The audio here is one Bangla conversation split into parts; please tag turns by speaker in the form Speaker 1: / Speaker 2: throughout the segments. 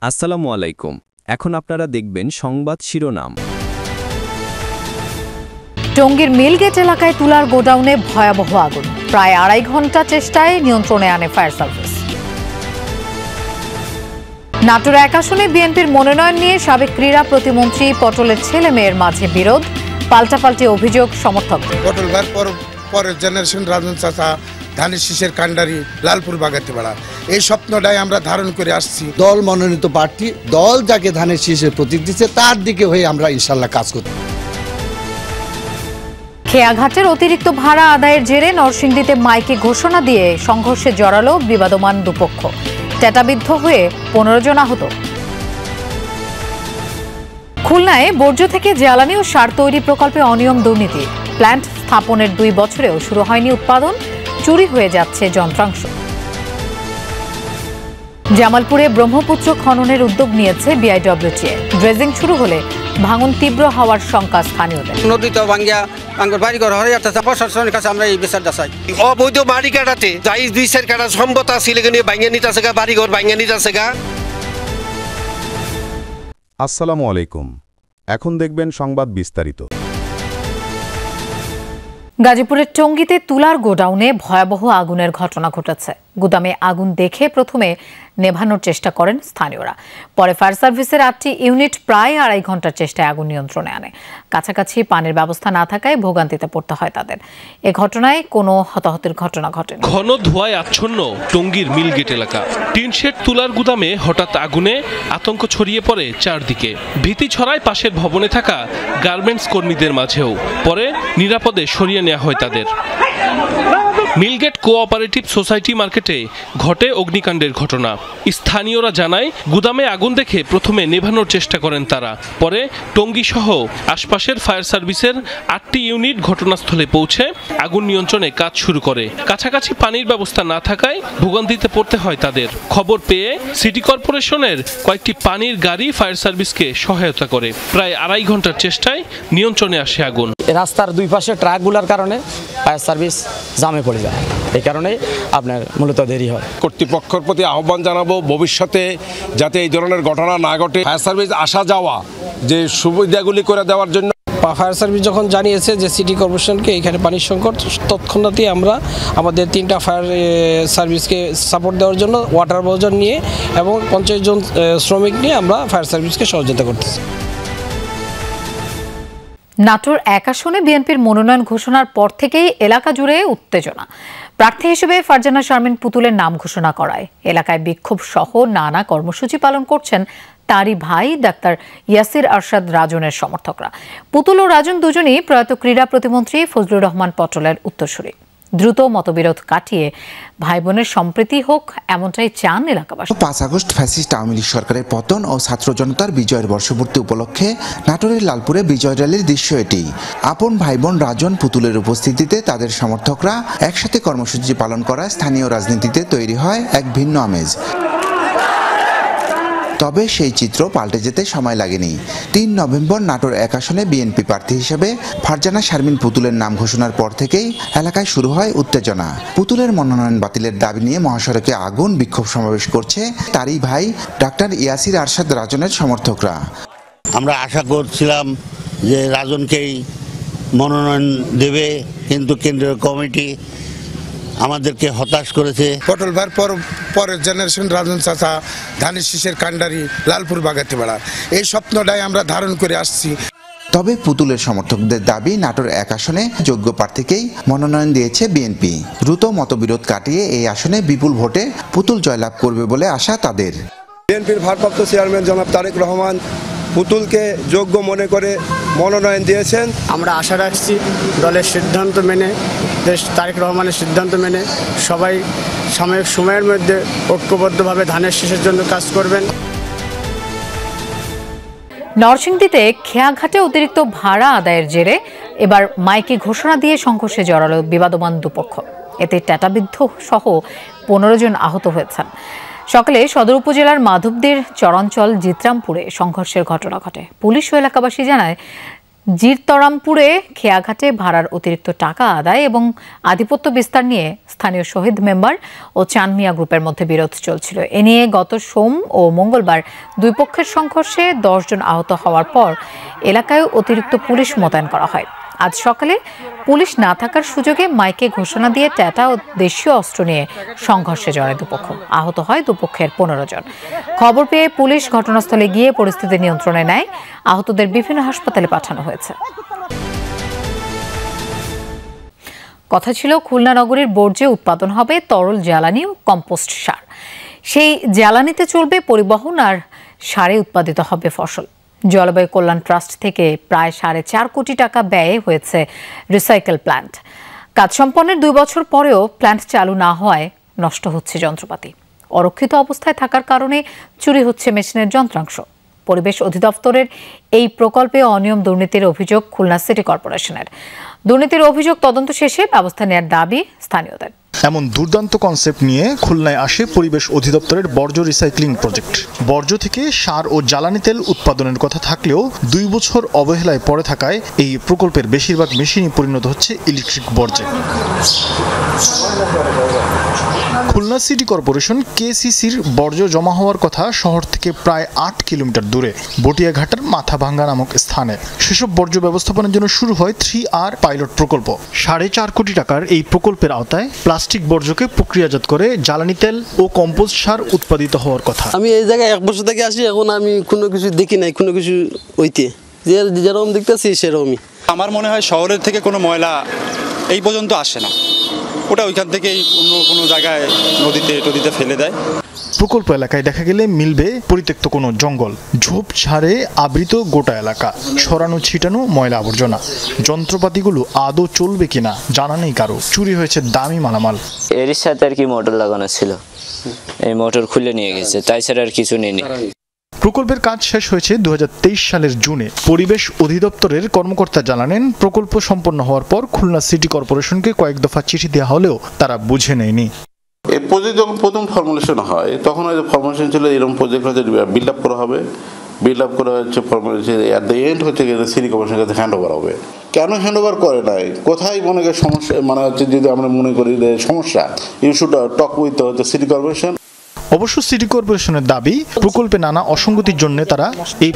Speaker 1: আসসালামু আলাইকুম। এখন আপনারা দেখবেন সংবাদ শিরোনাম।
Speaker 2: টঙ্গীর মিলগেট এলাকায় তুলার গোডাউনে ভয়াবহ আগুন, প্রায় 2.5 ঘন্টা চেষ্টায় নিয়ন্ত্রণে আনে ফায়ার সার্ভিস। নাটোর 1 আসনে বিএনপির মনোনয়ন নিয়ে সাবেক ক্রীড়া প্রতিমন্ত্রী পটলের ছেলে মেয়ের মাঝে বিরোধ, পাল্টাপাল্টি অভিযোগ সমর্থকদের।
Speaker 3: পটল ভাইয়ের পরের জেনারেশন রাজন চাচা ধানের শীষের কান্ডারি লালপুর বাগাতিপাড়া, এই স্বপ্নটাই আমরা ধারণ করে আসছি।
Speaker 4: দল মনোনীত প্রার্থী, দল যাকে ধানের শীষের প্রতীক দিচ্ছে তার দিকে হয়ে আমরা ইনশাল্লাহ কাজ করব।
Speaker 2: খেয়াঘাটের অতিরিক্ত ভাড়া আদায়ের জেরে নরসিংদীতে মাইকে ঘোষণা দিয়ে সংঘর্ষে জড়ালো বিবাদমান দুপক্ষ, টেটাবিদ্ধ হয়ে 15 জন আহত। খুলনায় বর্জ্য থেকে জ্বালানি ও সার তৈরি প্রকল্পে অনিয়ম দুর্নীতি, প্ল্যান্ট স্থাপনের 2 বছরেও শুরু হয়নি উৎপাদন, চুরি হয়ে যাচ্ছে যন্ত্রাংশ। জামালপুরে ব্রহ্মপুত্র খননের উদ্যোগ নিয়েছে বিআইডব্লিউটিএ, ড্রেজিং শুরু হলে ভাঙন তীব্র হওয়ার শঙ্কা স্থানীয়দের।
Speaker 5: নদীতে ভাঙ্গিয়া বাড়িঘর হয়ে যাচ্ছে, প্রশাসনের কাছে আমরা এই বিচারটা চাই।
Speaker 6: অবৈধ মাটি কাটাতে যাই 2 কাটা সম্পদ আছে ভাঙিয়ে নিতেছে গা, বাড়িঘর ভাঙিয়ে নিতেছে গা।
Speaker 7: আসসালামু আলাইকুম। এখন দেখবেন সংবাদ বিস্তারিত।
Speaker 2: গাজীপুরের টঙ্গীতে তুলার গোডাউনে ভয়াবহ আগুনের ঘটনা ঘটেছে। গুদামে আগুন দেখে প্রথমে নেভানোর চেষ্টা করেন স্থানীয়রা, পরে ফায়ার সার্ভিসের 8টি ইউনিট প্রায় 2.5 ঘন্টার চেষ্টায় আগুন নিয়ন্ত্রণে আনে। কাছাকাছি পানির ব্যবস্থা না থাকায় ভোগান্তিতে পড়তে হয় তাদের। এ ঘটনায় কোনো হতাহতের ঘটনা ঘটেনি।
Speaker 8: ঘন ধোঁয়ায় আচ্ছন্ন টঙ্গীর মিলগেট এলাকা। টিনশেড তুলার গুদামে হঠাৎ আগুনে আতঙ্ক ছড়িয়ে পড়ে চারদিকে। ভীতি ছড়ায় পাশের ভবনে থাকা গার্মেন্টস কর্মীদের মাঝেও, পরে নিরাপদে সরিয়ে নেওয়া হয় তাদের। মিলগেট কোঅপারেটিভ সোসাইটি মার্কেটে ঘটে অগ্নিকাণ্ডের ঘটনা। স্থানীয়রা জানায়, গুদামে আগুন দেখে প্রথমে নেভানোর চেষ্টা করেন তারা, পরে টঙ্গী সহ আশপাশের ফায়ার সার্ভিসের 8টি ইউনিট ঘটনাস্থলে পৌঁছে আগুন নিয়ন্ত্রণে কাজ শুরু করে। কাছাকাছি পানির ব্যবস্থা না থাকায় ভোগান্তিতে পড়তে হয় তাদের। খবর পেয়ে সিটি কর্পোরেশনের কয়েকটি পানির গাড়ি ফায়ার সার্ভিসকে সহায়তা করে। প্রায় 2.5 ঘন্টার চেষ্টায় নিয়ন্ত্রণে আসে আগুন।
Speaker 5: রাস্তার 2 পাশে ট্রাকগুলোর কারণে ফায়ার সার্ভিস জামে পড়ে যায়, এই কারণে আপনার মূলত দেরি হয়।
Speaker 6: কর্তৃপক্ষের প্রতি আহ্বান জানাবো, ভবিষ্যতে যাতে এই ধরনের ঘটনা না ঘটে ফায়ার সার্ভিস আসা যাওয়া যে সুবিধাগুলি করে দেওয়ার জন্য।
Speaker 9: ফায়ার সার্ভিস যখন জানিয়েছে যে সিটি কর্পোরেশনকে এখানে পানির সংকট, তৎক্ষণাৎই আমরা আমাদের 3টা ফায়ার সার্ভিসকে সাপোর্ট দেওয়ার জন্য ওয়াটার বোজার নিয়ে এবং 50 জন শ্রমিক নিয়ে আমরা ফায়ার সার্ভিসকে সহযোগিতা করতেছি।
Speaker 2: নাটোর 1 আসনে বিএনপির মনোনয়ন ঘোষণার পর থেকেই এলাকা জুড়ে উত্তেজনা। প্রার্থী হিসেবে ফারজানা শারমিন পুতুলের নাম ঘোষণা করায় এলাকায় বিক্ষোভ সহ নানা কর্মসূচি পালন করছেন তারই ভাই ডাক্তার ইয়াসির আরশাদ রাজনের সমর্থকরা। পুতুল ও রাজন দুজনই প্রয়াত ক্রীড়া প্রতিমন্ত্রী ফজলুর রহমান পটলের উত্তরসূরি। দ্রুত মতবিরোধ কাটিয়ে ভাই বোনের সম্প্রীতি হোক, এমনটাই চান এলাকাবাসী।
Speaker 10: 5 আগস্ট ফ্যাসিস্ট আওয়ামী লীগ সরকারের পতন ও ছাত্র জনতার বিজয়ের বর্ষপূর্তি উপলক্ষে নাটোরের লালপুরে বিজয় র্যালির দৃশ্য এটি। আপন ভাই বোন রাজন পুতুলের উপস্থিতিতে তাদের সমর্থকরা একসাথে কর্মসূচি পালন করায় স্থানীয় রাজনীতিতে তৈরি হয় এক ভিন্ন আমেজ। তবে সেই চিত্র পাল্টে যেতে সময় লাগেনি। 3 নভেম্বর নাটোর 1 আসনে বিএনপি প্রার্থী হিসেবে ফারজানা শারমিন পুতুলের নাম ঘোষণার পর থেকেই এলাকায় শুরু হয় উত্তেজনা। পুতুলের মনোনয়ন বাতিলের দাবি নিয়ে মহাসড়কে আগুন বিক্ষোভ সমাবেশ করছে তারই ভাই ডাক্তার ইয়াসির আরশাদ রাজনের সমর্থকরা।
Speaker 11: আমরা আশা করছিলাম যে রাজনকেই মনোনয়ন দেবে, কিন্তু কেন্দ্রীয় কমিটি আমাদেরকে হতাশ করেছে।
Speaker 3: পটল ভাইয়ের পরের জেনারেশন রাজন চাচা ধানের শীষের কান্ডারি লালপুর বাগাতিপাড়া, এই স্বপ্নটাই আমরা ধারণ করে আসছি।
Speaker 10: তবে পুতুলের সমর্থকদের দাবি, নাটোর 1 আসনে যোগ্য প্রার্থীকেই মনোনয়ন দিয়েছে বিএনপি। দ্রুত মতবিরোধ কাটিয়ে এই আসনে বিপুল ভোটে পুতুল জয়লাভ করবে বলে আশা তাদের।
Speaker 12: বিএনপির ভারপ্রাপ্ত চেয়ারম্যান জনাব তারেক রহমান পুতুলকে যোগ্য মনে করে মনোনয়ন দিয়েছেন।
Speaker 9: আমরা আশা রাখছি দলের সিদ্ধান্ত মেনে, তারেক রহমানের সিদ্ধান্ত মেনে সবাই সাময়িক সময়ের মধ্যে ঐক্যবদ্ধভাবে ধানের শীষের জন্য কাজ করবেন।
Speaker 2: নরসিংদীতে খেয়াঘাটে অতিরিক্ত ভাড়া আদায়ের জেরে এবার মাইকে ঘোষণা দিয়ে সংঘর্ষে জড়ালো বিবাদমান দুপক্ষ। এতে টেটাবিদ্ধ সহ 15 জন আহত হয়েছেন। সকালে সদর উপজেলার মাধবদীর চরাঞ্চল জিত্রামপুরে সংঘর্ষের ঘটনা ঘটে। পুলিশ ও এলাকাবাসী জানায় জিরতরামপুরে খেয়াঘাটে ভাড়ার অতিরিক্ত টাকা আদায় এবং আধিপত্য বিস্তার নিয়ে স্থানীয় শহীদ মেম্বার ও চানমিয়া গ্রুপের মধ্যে বিরোধ চলছিল। এ নিয়ে গত সোম ও মঙ্গলবার দুই পক্ষের সংঘর্ষে 10 জন আহত হওয়ার পর এলাকায় অতিরিক্ত পুলিশ মোতায়েন করা হয়। আজ সকালে পুলিশ না থাকার সুযোগে মাইকে ঘোষণা দিয়ে ট্যাটা ও দেশীয় অস্ত্র নিয়ে সংঘর্ষে জড়ায় দুপক্ষ। আহত হয় দুপক্ষের 15 জন। খবর পেয়ে পুলিশ ঘটনাস্থলে গিয়ে পরিস্থিতি নিয়ন্ত্রণে নেয়। আহতদের বিভিন্ন হাসপাতালে পাঠানো হয়েছে। কথা ছিল খুলনা নগরীর বর্জ্যে উৎপাদন হবে তরল জ্বালানি ও কম্পোস্ট সার। সেই জ্বালানিতে চলবে পরিবহন আর সারে উৎপাদিত হবে ফসল। জলবায়ু কল্যাণ ট্রাস্ট থেকে প্রায় 4.5 কোটি টাকা ব্যয়ে হয়েছে রিসাইকেল প্ল্যান্ট। কাজ সম্পন্নের 2 বছর পরেও প্ল্যান্ট চালু না হওয়ায় নষ্ট হচ্ছে যন্ত্রপাতি। অরক্ষিত অবস্থায় থাকার কারণে চুরি হচ্ছে মেশিনের যন্ত্রাংশ। পরিবেশ অধিদপ্তরের এই প্রকল্পে অনিয়ম দুর্নীতির অভিযোগ খুলনা সিটি কর্পোরেশনের। দুর্নীতির অভিযোগ তদন্ত শেষে ব্যবস্থা নেওয়ার দাবি স্থানীয়দের।
Speaker 13: এমন দুর্দান্ত কনসেপ্ট নিয়ে খুলনায় আসে পরিবেশ অধিদপ্তরের বর্জ্য রিসাইক্লিং প্রজেক্ট। বর্জ্য থেকে সার ও জ্বালানি তেল উৎপাদনের কথা থাকলেও 2 বছর অবহেলায় পড়ে থাকায় এই প্রকল্পের বেশিরভাগ মেশিনই পরিণত হচ্ছে ইলেকট্রিক বর্জ্যে। খুলনা সিটি কর্পোরেশন কেসিসির বর্জ্য জমা হওয়ার কথা শহর থেকে প্রায় 8 কিলোমিটার দূরে বটিয়াঘাটার মাথাভাঙ্গা নামক স্থানে। সেসব বর্জ্য ব্যবস্থাপনার জন্য শুরু হয় 3R পাইলট প্রকল্প। 4.5 কোটি টাকার এই প্রকল্পের আওতায় প্লাস্টিক বর্জ্যকে প্রক্রিয়াজাত করে জ্বালানি তেল ও কম্পোস্ট সার উৎপাদিত হওয়ার কথা।
Speaker 14: আমি এই জায়গায় 1 বছর থেকে আসি, এখন আমি কোনো কিছু দেখি নাই, কোনো কিছু হইতে যেরকম দেখতেছি সেরকমই।
Speaker 15: আমার মনে হয় শহরের থেকে কোনো ময়লা এই পর্যন্ত আসে না, ওটা ওইখান থেকেই অন্য কোনো জায়গায় নদীতে ফেলে দেয়।
Speaker 13: প্রকল্প এলাকায় দেখা গেলে মিলবে পরিত্যক্ত কোনো জঙ্গল, ঝোপঝাড়ে আবৃত গোটা এলাকা, ছড়ানো ছিটানো ময়লা আবর্জনা। যন্ত্রপাতিগুলো আদৌ চলবে কিনা জানা নেই কারো। চুরি হয়েছে দামি মালামাল।
Speaker 16: এর সাথে আর কি মোটর লাগানো ছিল, এই মোটর খুলে নিয়ে গেছে, তাই ছাড়া আর কিছু নেই।
Speaker 13: প্রকল্পের কাজ শেষ হয়েছে 2023 সালের জুনে। পরিবেশ অধিদপ্তরের কর্মকর্তা জানালেন, প্রকল্প সম্পন্ন হওয়ার পর খুলনা সিটি কর্পোরেশনকে কয়েক দফা চিঠি দেওয়া হলেও তারা বুঝে নেয়নি।
Speaker 17: এই প্রজেক্ট যখন প্রথম ফর্মুলেশন হয় তখন হয়তো ফর্মুলেশন ছিল এরকম প্রজেক্ট হচ্ছে বিল্ড আপ করা হবে, বিল্ড আপ করা হচ্ছে ফর্মুলেশন অ্যাট দ্য এন্ড হচ্ছে সিটি কর্পোরেশনের কাছে হ্যান্ড ওভার হবে। কেন হ্যান্ড ওভার করে নাই, কোথায় মনে করি সমস্যা, মানে হচ্ছে যদি আমরা মনে করি যে সমস্যা, ইউ শুড টক উইথ হচ্ছে সিটি কর্পোরেশন।
Speaker 13: অবশ্য সিটি কর্পোরেশনের দাবি, প্রকল্পে নানা অসঙ্গতির জন্য তারা এই।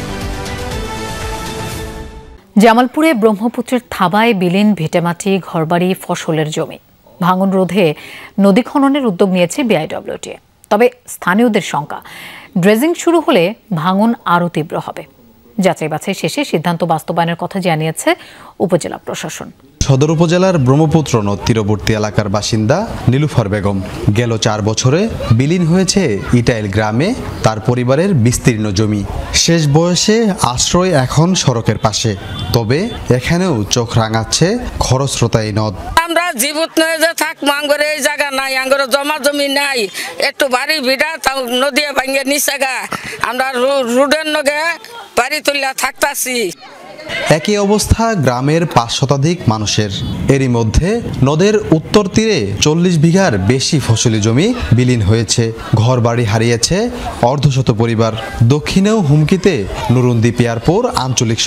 Speaker 2: জামালপুরে ব্রহ্মপুত্রের থাবায় বিলীন ভিটেমাটি, ঘরবাড়ি, ফসলের জমি। ভাঙন রোধে নদী খননের উদ্যোগ নিয়েছে বিআইডব্লিউটিএ। তবে স্থানীয়দের শঙ্কা, ড্রেজিং শুরু হলে ভাঙন আরও তীব্র হবে। যাচাই বাছাই শেষে সিদ্ধান্ত বাস্তবায়নের কথা জানিয়েছে উপজেলা প্রশাসন।
Speaker 18: সদর উপজেলার ব্রহ্মপুত্র নদ তীরবর্তী এলাকার বাসিন্দা নীলুফার বেগম। গেল 4 বছরে বিলীন হয়েছে ইটাইল গ্রামে তার পরিবারের বিস্তীর্ণ জমি। শেষ বয়সে আশ্রয় এখন সড়কের পাশে, তবে এখানেও চোখ রাঙাচ্ছে খরস্রোতা এই নদ।
Speaker 19: আমরা জীবত নয় যে থাকবো, আঙ্গরে এই জায়গা নাই, আঙ্গরে জমা জমি নাই, একটু বাড়ি ভিড়া তাও নদী ভাঙ্গে নিচে গা, আমরা রোডের নগে বাড়ি তুলিয়া থাকতাছি।
Speaker 18: একই অবস্থা গ্রামের 5 শতাধিক মানুষের। এরই মধ্যে নদের উত্তর তীরে 40 বিঘার বেশি ফসলি জমি বিলীন হয়েছে, ঘরবাড়ি হারিয়েছে অর্ধশত পরিবার। দক্ষিণেও হুমকিতে নুরুন্দি পিয়ারপুর আঞ্চলিক